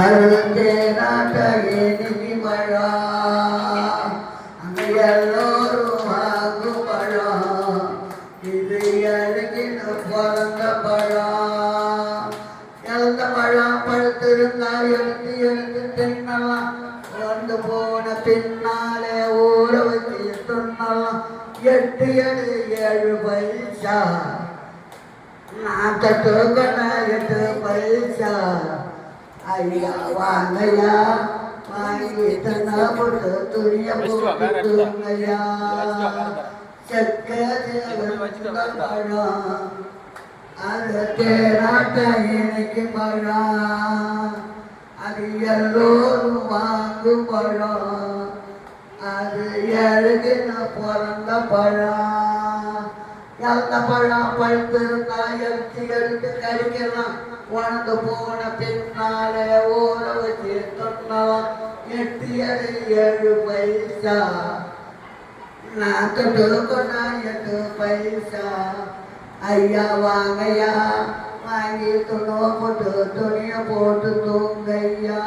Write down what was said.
அருந்தேனாட்டகினி மழா அங்கே எல்லோரும் வாங்கும் பழம் இது அழுகின பிறந்த பழம். இழந்த பழம் பழுத்திருந்தா எடுத்து எடுத்து தின்னலாம். வந்து போன பின்னாலே ஊற வச்சு சொன்னலாம். 8 7 பைசா நாட்டோக்கனா 8 பைசா. ஐயா வாங்கய்யா வாங்கி தந்தா போட்டு துணிய போட்டுங்கய்யா. பழம் அது தேராட்ட இன்னைக்கு பழம். அது எல்லோரும் வாங்கும் பழம். அது எழுதின பிறந்த பழம். எந்த பழம் பழுத்திருந்தா எடுத்து எடுத்து கடிக்கலாம். உணர்ந்து போன பின்னாலே ஊற வச்சு சொன்னலாம். 8 7 பைசா நாட்டோக்கனா 8 பைசா. ஐயா வாங்கய்யா வாங்கி துணி போட்டு துணியை போட்டு தூங்கய்யா.